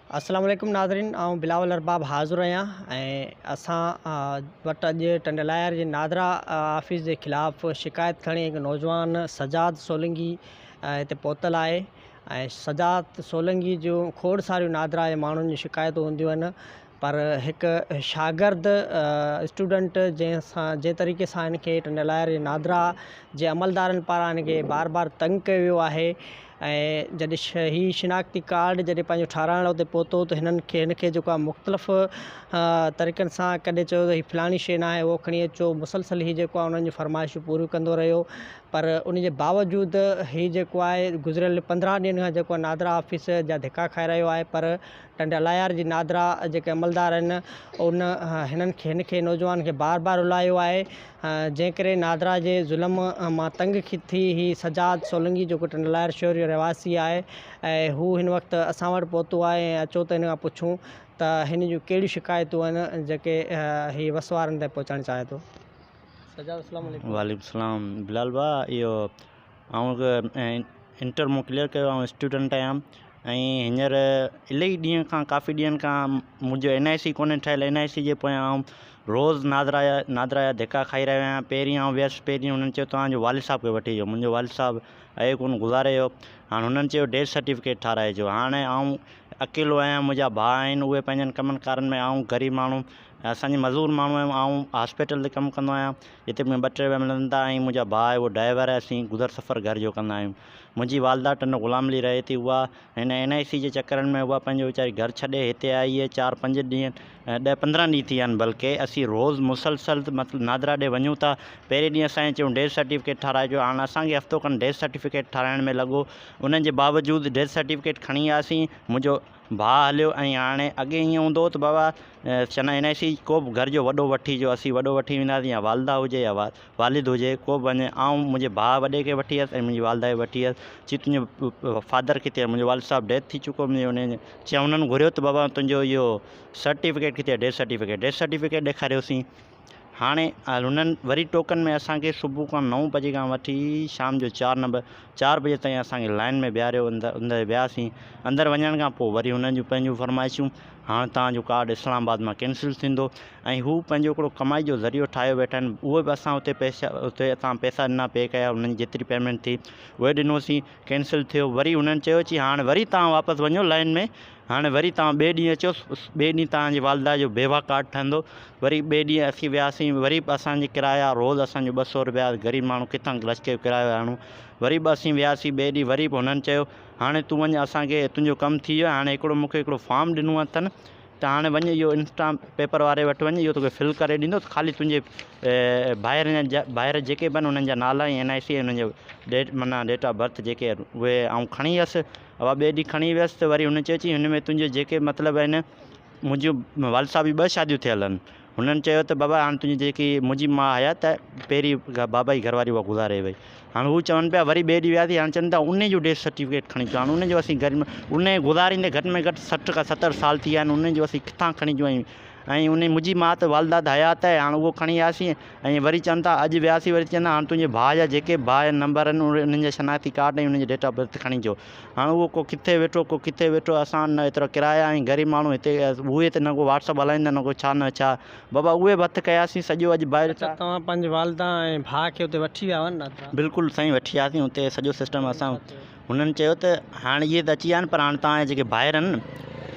अस्सलाम वालेकुम नाज़रीन, आउं बिलावल अरबाब हाज़िर आहियां ऐं असां वटि अॼु टंडलायर जे नादरा ऑफिस जे ख़िलाफ़ु शिकायत खणी हिकु नौजवान सजाद सोलंगी हिते पहुतल आहे। ऐं सजाद सोलंगी जूं खोड़ सारियूं नादरा जे माण्हुनि जी शिकायतूं हूंदियूं आहिनि, पर हिकु शागिर्द स्टूडेंट जंहिं तरीक़े सां हिनखे टंडलायर जे नादरा जे अमलदारनि पारां हिनखे बार बार तंग कयो वियो आहे। ऐं जॾहिं ही शिनाख्ती कार्ड जॾहिं पंहिंजो ठाराइण उते पहुतो त हिनखे जेको आहे मुख़्तलिफ़ तरीक़नि सां कॾहिं चयो त हीअ फलाणी शइ न आहे, उहो खणी अचो, मुसलसल ही जेको आहे उन्हनि जी फरमाइशूं पूरियूं कंदो रहियो। पर उन जे बावजूदि ही जेको आहे गुज़िरियल 15 ॾींहंनि खां जेको आहे नादरा ऑफिस जा धिका खाए रहियो आहे। पर टंडलायर जी नादरा जेके अमलदार आहिनि हिनखे नौजवान खे बार बार रुलायो आहे, जंहिं करे नादरा जे ज़ुल्म मां तंग थी ही सजाद सोलंगी जेको टंडलायर शहर जो रहवासी आहे ऐं हू हिन वक़्तु असां वटि पहुतो आहे ऐं अचो त हिन खां पुछूं त हिन जूं कहिड़ियूं शिकायतूं आहिनि जेके ही वस वारनि ताईं पहुचाइणु चाहे थो। सजाद अस्सलाम वालेकुम। वालेकुम सलाम बिलाल भाउ, इहो आउं इंटर मां क्लियर कयो, आउं स्टूडेंट आहियां ऐं हींअर इलाही ॾींहं खां काफ़ी ॾींहंनि खां मुंहिंजो NIC कोन्हे ठहियलु। NIC जे पोयां आउं रोज़ नादरा जा धिका खाई रहियो आहियां। पहिरीं आउं वियुसि, पहिरीं हुननि चयो तव्हांजो वालिद साहब खे वठी अचो। मुंहिंजो वालिद साहब आहे कोन, गुज़ारे वियो। हाणे हुननि चयो डेथ सर्टिफिकेट ठाराइजो। हाणे आउं अकेलो आहियां, मुंहिंजा भाउ आहिनि, उहे पंहिंजनि कमनि कारनि में, आउं ग़रीब माण्हू, असांजी मज़दूर माण्हू आहियूं। आउं हॉस्पिटल ते कमु कंदो आहियां, जिते मूंखे 2 रुपया मिलनि था, ऐं मुंहिंजा भाउ आहे उहो ड्राइवर आहे। असीं गुज़र सफ़र घर जो कंदा आहियूं। मुंहिंजी वालदा टन ग़ुलाम अली रहे थी, उहा हिन NIC जे चकरनि में उहा पंहिंजो वीचारी घर छॾे हिते आई आहे। 4-5 ॾींहं 10-15 ॾींहं थी विया आहिनि। बल्कि असीं रोज़ मुसलसल मतिलबु नादरा ॾे वञूं था। पहिरें ॾींहुं असांखे चयूं डेथ सर्टिफिकेट ठाराइजो। हाणे असांखे हफ़्तो खनि डेथ सर्टिफिकेट ठाराइण में लॻो। उन्हनि जे बावजूदि डेथ सर्टिफिकेट खणी वियासीं, मुंहिंजो भाउ हलियो। ऐं हाणे अॻे ईअं हूंदो हो त बाबा चवंदा NIC को बि घर जो वॾो वठी अचो, असीं वॾो वठी वेंदासीं, या वालदा हुजे या वालिद हुजे, को बि वञे। ऐं मुंहिंजे भाउ वॾे खे वठी वियसि ऐं मुंहिंजी वालदा खे वठी वियसि। चई तुंहिंजो फादर किथे आहे? मुंहिंजो वालिद साहब डेथ थी चुको। चयऊं उन्हनि घुरियो त बाबा तुंहिंजो इहो सर्टिफिकेट किथे आहे? डेथ सर्टिफिकेट ॾेखारियोसीं। हाणे हुननि वरी टोकन में असांखे सुबुह खां 9 बजे खां वठी शाम जो 4 बजे ताईं असांखे लाइन में बीहारियो। अंदरि वियासीं। अंदरि वञण खां पोइ वरी हुननि जूं पंहिंजूं फरमाइशूं, हाणे तव्हांजो कार्ड इस्लामाबाद मां कैंसिल थींदो। ऐं हू पंहिंजो हिकिड़ो कमाई जो ज़रियो ठाहियो वेठा आहिनि। उहे बि असां उते असां पैसा ॾिना, पे कया, उन्हनि जेतिरी पेमेंट थी उहे ॾिनोसीं, कैंसिल थियो। वरी उन्हनि चयो हाणे वरी तव्हां वापसि वञो लाइन में, हाणे वरी तव्हां ॿिए ॾींहुं अचो, ॿिए ॾींहुं तव्हांजी वालदा जो बेवा कार्ड ठहंदो। वरी ॿिए ॾींहुं असीं वियासीं। वरी असांजी किराया रोज़ असांजो 200 रुपया, ग़रीब माण्हू किथां लच के किरायो आणूं। वरी बि असीं वियासीं ॿिए ॾींहुं। वरी बि हुननि चयो हाणे तूं वञ, असांखे तुंहिंजो कमु थी वियो आहे। हाणे मूंखे हिकिड़ो फॉर्म ॾिनो अथनि, त हाणे वञ इहो इंस्टा पेपर वारे वटि वञ, इहो तोखे फिल करे ॾींदो। ख़ाली तुंहिंजे ॿाहिरि जेके बि आहिनि उन्हनि जा नाला ऐं NIC उन्हनि जो डेट ऑफ बर्थ जेके उहे आउं खणी वियसि। ॿिए ॾींहुं खणी वियसि त वरी हुन चयो हिन में तुंहिंजे जेके मतिलबु आहिनि, मुंहिंजो वालिद साहब जी 2 शादियूं थियल आहिनि। हुननि चयो त बाबा हाणे तुंहिंजी जेकी मुंहिंजी माउ आया त पहिरीं बाबा जी घरवारी उहा गुज़ारे वई। हाणे हू चवनि पिया, वरी ॿिए ॾींहुं वियासीं, हाणे चवनि था उन जो डेथ सर्टिफिकेट खणी अचो। हाणे उन जो असीं घर में उन गुज़ारींदे घटि में घटि 60 खां 70 साल थी विया आहिनि। उन जो असीं किथां खणी अचूं? ऐं उन मुंहिंजी माउ त वालदा त हयात आहे, हाणे उहो खणी वियासीं। ऐं वरी चवनि था अॼु वियासीं, वरी चवंदा हाणे तुंहिंजे भाउ जा जेके भाउ नंबर आहिनि उन्हनि जा शनाख़ती कार्ड ऐं उन्हनि जी डेट ऑफ बर्थ खणी अचो। हाणे उहो को किथे वेठो, को किथे वेठो। असां न एतिरा किराया ऐं ग़रीब माण्हू हिते, उहे त न को व्हाट्सअप हलाईंदा, न को छा न छा। बाबा उहे बि हथु कयासीं सॼो अॼु ॿाहिरि। तव्हां पंहिंजे वालदा ऐं भाउ खे उते वठी विया हुआ? बिल्कुलु साईं, वठी वियासीं उते। सॼो सिस्टम असां हुननि चयो त हाणे इहे त अची विया आहिनि, पर हाणे तव्हांजे जेके ॿाहिरि आहिनि न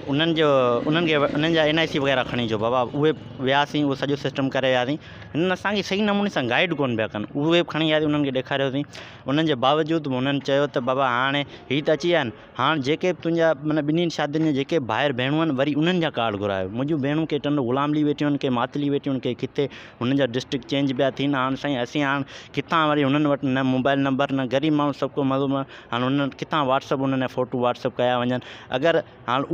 उन्हनि जा NIC वग़ैरह खणी अचो। बाबा उहे वियासीं, उहो सॼो सिस्टम करे वियासीं। हिननि असांखे सही नमूने सां गाइड कोन पिया कनि। उहे बि खणी वियासीं, उन्हनि खे ॾेखारियोसीं। उन्हनि जे बावजूदि बि हुननि चयो त बाबा हाणे हीअ त अची विया आहिनि, हाणे जेके बि तुंहिंजा ॿिन्हिनि शादियुनि जा जेके भाइर भेणूं आहिनि, वरी उन्हनि जा कार्ड घुरायो। मुंहिंजूं भेणूं के टन ग़ुलाम अली वेठियूं आहिनि, के मातली वेठियूं आहिनि, के किथे, हुननि जा डिस्ट्रिक्ट चेंज पिया थियनि। हाणे साईं असीं हाणे किथां वरी हुननि वटि न मोबाइल नंबर, न ग़रीब माण्हू सभु को मज़ो। हाणे उन्हनि किथां व्हाट्सअप उन्हनि फ़ोटू व्हाट्सअप कया वञनि। अगरि हाणे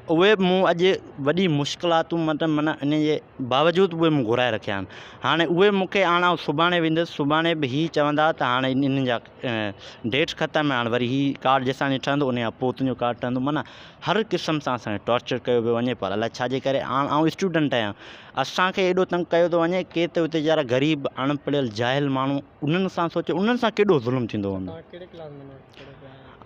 उहे बि मूं अॼु वॾी मुश्किलातूं मतिलबु माना इन जे बावजूदि उहे मूं घुराए रखिया आहिनि। हाणे उहे मूंखे हाणे सुभाणे वेंदुसि, सुभाणे बि हीअ चवंदा त हाणे इन्हनि जा डेट्स ख़तमु आहे, हाणे वरी हीअ कार्ड जेसिताईं ठहंदो उन खां पोइ तुंहिंजो कार्ड ठहंदो। माना हर क़िस्म सां असांखे टॉर्चर कयो पियो वञे। पर अलाए छाजे करे हाणे आउं स्टूडेंट आहियां, असांखे एॾो तंग कयो थो वञे। के त उते वीचारा ग़रीब अणपढ़ियल जाहिल माण्हू, उन्हनि सां सोचो उन्हनि सां केॾो ज़ुल्म थींदो हूंदो।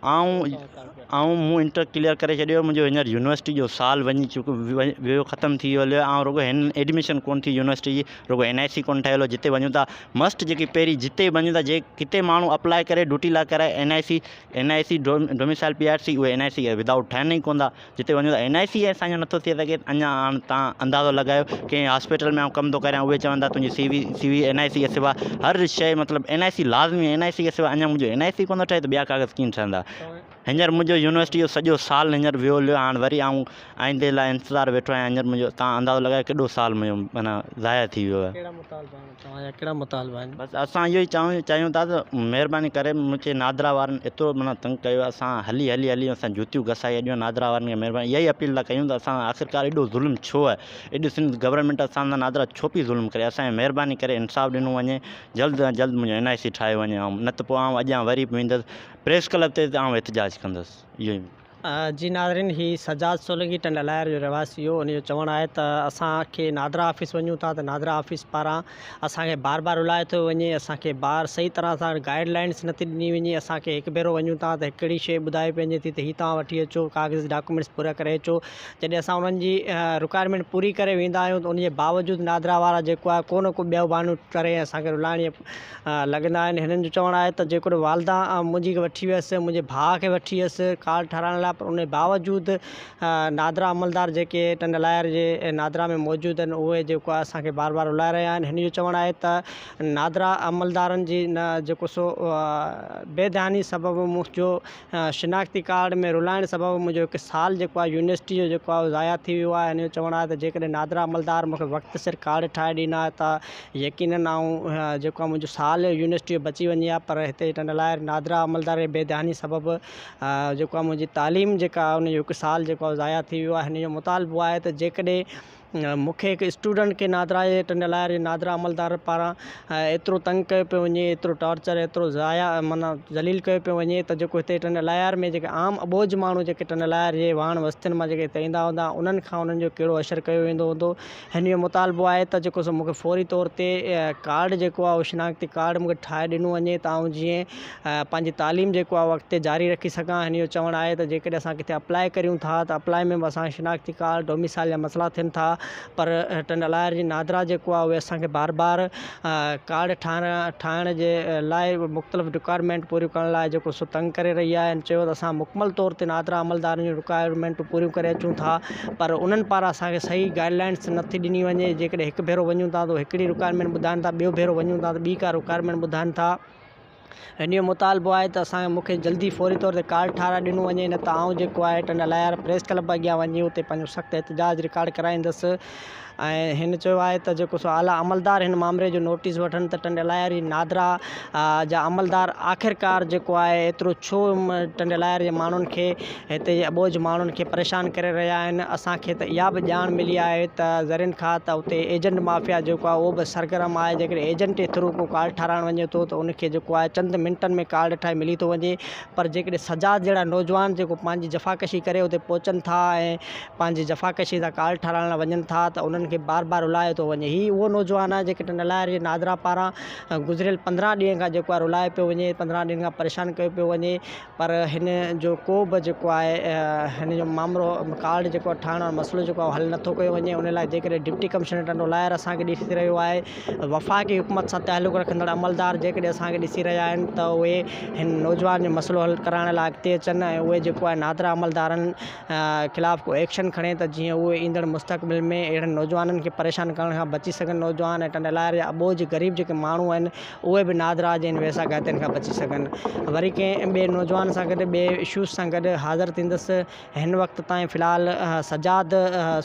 मूं इंटर क्लियर करे छॾियो। मुंहिंजो हींअर यूनिवर्सिटी जो साल वञी चुको वियो ख़तमु थी वियो ऐं रुगो हिन एडमिशन कोन थी यूनिवर्सिटी जी, रुगो NIC कोन ठहियल हो जिते वञूं था मस्ट जेकी पहिरीं जिते वञूं था जे किथे माण्हू अप्लाई करे ड्यूटी लाइ कराए NIC डोमिसाइल PRC उहे NIC विदाउट ठहनि ई कोन था। जिते वञूं था NIC असांजो नथो थी सघे। अञा हाणे तव्हां अंदाज़ो लॻायो कंहिं हॉस्पिटल में कमु थो करियां उहे चवनि था तुंहिंजी CV NIC जे सिवा हर शइ मतिलबु NIC लाज़मी NIC जे सिवा अञा मुंहिंजो NIC कोन थो ठहे त ॿिया कागज़ कीअं ठहंदा। हींअर मुंहिंजो यूनिवर्सिटी जो सॼो साल हींअर वियो हलियो हाणे वरी आईंदे लाइ इंतज़ारु वेठो आहियां। हींअर मुंहिंजो तव्हां अंदाज़ो लॻायो केॾो साल मुंहिंजो माना ज़ाया थी वियो आहे। कहिड़ा मुतालबा आहिनि? बसि असां इहो ई चाहियूं था त महिरबानी करे मुंहिंजे नादरा वारनि एतिरो माना तंग कयो आहे। असां हली असां जुतियूं घसाए अॼु नादरा वारनि खे महिरबानी इहा ई अपील था कयूं त असां आख़िरकार एॾो ज़ुल्म छो आहे, एॾो सिंध गवर्नमेंट असांजा नादरा छो पई ज़ुल्म करे। असांखे महिरबानी करे इंसाफ़ ॾिनो वञे, जल्द खां जल्द मुंहिंजो NIC ठाहे वञे न त पोइ अॻियां वरी वेंदुसि प्रेस क्लब ते एहतजाज कंदुसि। इहो ई जी नाज़रीन, ही सजाद सोलंकी टंडलायर जो रहवासी हो। उनजो चवणु आहे त असांखे नादरा ऑफिस वञूं था त नादरा ऑफिस पारां असांखे बार बार उलाए थो वञे, असांखे बार सही तरह सां गाइडलाइंस नथी ॾिनी वञे। असांखे हिकु भेरो वञूं था त हिकिड़ी शइ ॿुधाए पइजे थी त हीअ तव्हां वठी अचो, कागज़ डॉक्यूमेंट्स पूरा करे अचो। जॾहिं असां उन्हनि जी रिक्वायरमेंट पूरी करे वेंदा आहियूं त उनजे बावजूदि नादरा वारा जेको आहे को ॿियो बहानो करे असांखे रुलाइण लॻंदा आहिनि। हिननि जो चवणु आहे त जेकॾहिं वालदा मुंहिंजी वठी वियसि, मुंहिंजे भाउ खे वठी वियसि कार्ड ठाराइण लाइ, पर उन बावजूदि नादरा अमलदार जेके टंडलायर जे नादरा में मौजूदु आहिनि उहे जेको आहे असांखे बार बार रुलाए रहिया आहिनि। हिन जो चवणु आहे त नादरा अमलदारनि जी जेको सो बेध्यानी सबबु मुंहिंजो शिनाख्ती कार्ड में रुलाइण सबबु मुंहिंजो हिकु साल जेको आहे यूनिवर्सिटी जो जेको आहे ज़ाया थी वियो आहे। हिन जो चवणु आहे त जेकॾहिं नादरा अमलदार मूंखे वक़्तु सिर कार्ड ठाहे ॾींदा त यकीनन जेको आहे मुंहिंजो साल यूनिवर्सिटी जो बची वञे हा। पर हिते टंडलायर नादरा अमलदार जे बेध्यानी सबबु जेको आहे मुंहिंजी तालीम जेका उनजो हिकु साल जेको आहे ज़ाया थी वियो आहे। हिन जो मुतालबो आहे त जेकॾहिं मूंखे हिकु स्टूडेंट खे नादरा जे टंडलायर जे नादरा अमलदार पारां एतिरो तंग कयो पियो वञे, एतिरो टॉर्चर, एतिरो ज़ाया माना ज़लील कयो पियो वञे त जेको हिते टंडलायर में जेके आम अबोझ माण्हू जेके टंडलायर जे वाण वस्तियुनि मां जेके हिते ईंदा हूंदा उन्हनि खां उन्हनि जो कहिड़ो असरु कयो वेंदो हूंदो। हिन जो मुतालबो आहे त जेको सो मूंखे फौरी तौर ते कार्ड जेको आहे उहो शिनाख्ती कार्ड मूंखे ठाहे ॾिनो वञे त आउं जीअं पंहिंजी तालीम जेको आहे अॻिते जारी रखी सघां। हिन जो चवणु आहे त जेकॾहिं असां किथे अप्लाई करियूं था त अप्लाई में बि असां शिनाख्ती कार्ड डोमिसाइल जा मसइला थियनि था, पर टंडलायर जी नादरा जेको आहे उहे असांखे बार बार कार्ड ठाहिण जे लाइ मुख़्तलिफ़ रिक्वायरमेंट पूरियूं करण लाइ जेको सो तंग करे रही आहे। चयो त असां मुकमल तौर ते नादरा अमलदारनि जूं रिक्वायरमेंटूं पूरियूं करे अचूं था, पर उन्हनि पारां असांखे सही गाइडलाइंस नथी ॾिनी वञे। जेकॾहिं हिकु भेरो वञूं था त हिकिड़ी रिक्वायरमेंट ॿुधाइनि था, ॿियो भेरो वञूं था त ॿी का रिक्वायरमेंट ॿुधाइनि था। हिन जो मुतालबो आहे त मूंखे जल्दी फौरी तौर ते कार्ड ठाराए ॾिनो वञे, न त आउं जेको आहे टंडलायर प्रेस क्लब अॻियां वञी उते पंहिंजो सख़्तु एहतजाज रिकॉर्ड कराईंदुसि। ऐं हिन चयो आहे त जेको सो आला अमलदार हिन मामले जो नोटिस वठनि त टंडलायर जी नादरा जा अमलदार आख़िरकार जेको आहे एतिरो छो टंडलायर जे माण्हुनि खे, हिते जे अबोझ माण्हुनि खे परेशान करे रहिया आहिनि। असांखे त इहा बि ॼाण मिली आहे त ज़रियुनि खां त उते एजेंट माफ़िया जेको आहे उहो बि सरगर्म आहे। जेकॾहिं एजेंट जे थ्रू को कार्ड ठाराइण वञे थो त उनखे जेको आहे चंद मिंटनि में कार्ड ठाहे मिली थो वञे, पर जेकॾहिं सजाद जहिड़ा नौजवान जेको पंहिंजी जफ़ाकशी करे उते पहुचनि था ऐं पंहिंजी जफ़ाकशी सां कार्ड ठाराइण लाइ वञनि था त उन्हनि खे बार बार रुलाए थो वञे। हीउ उहो नौजवान आहे जेके टंडलायर जे नादरा पारां गुज़िरियल 15 ॾींहं खां जेको आहे रुलाए पियो वञे, 15 ॾींहंनि खां परेशान कयो पियो वञे, पर हिन जो को बि जेको आहे हिन जो मामिलो कार्ड जेको आहे ठाहिण जो मसइलो जेको आहे हल नथो कयो वञे। उन लाइ जेकॾहिं डिप्टी कमिश्नर टंडलायर असांखे ॾिसी रहियो आहे, वफ़ाक़ी हुकूमत सां तालुक़ु रखंदड़ अमलदार जेकॾहिं असांखे ॾिसी रहिया आहिनि त उहे हिन नौजवान जो मसइलो हल कराइण लाइ अॻिते अचनि ऐं उहे जेको आहे नादरा अमलदारनि ख़िलाफ़ु को एक्शन खणे त जीअं उहे ईंदड़ मुस्तक़बिल में अहिड़नि नौजवाननि खे परेशान करण खां बची सघनि। नौजवान ऐं टंडलायर जा अबोझ ग़रीब जेके माण्हू आहिनि उहे बि नादरा जे वैसा गातनि खां बची सघनि। वरी कंहिं ॿिए नौजवान सां गॾु ॿिए इशूज़ सां गॾु हाज़िर थींदुसि। हिन वक़्तु ताईं फ़िलहालु सजाद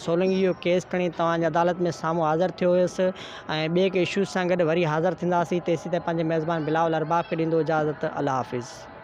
सोलंकी जो केस खणी तव्हांजी अदालत में साम्हूं हाज़िर थियो हुयुसि ऐं ॿिए के इशूज़ सां गॾु वरी हाज़िर थींदासीं। तेसीं ताईं पंहिंजे मेज़बान बिलावल अरबाब खे ॾींदो इजाज़त। अल्लाह हाफ़िज़।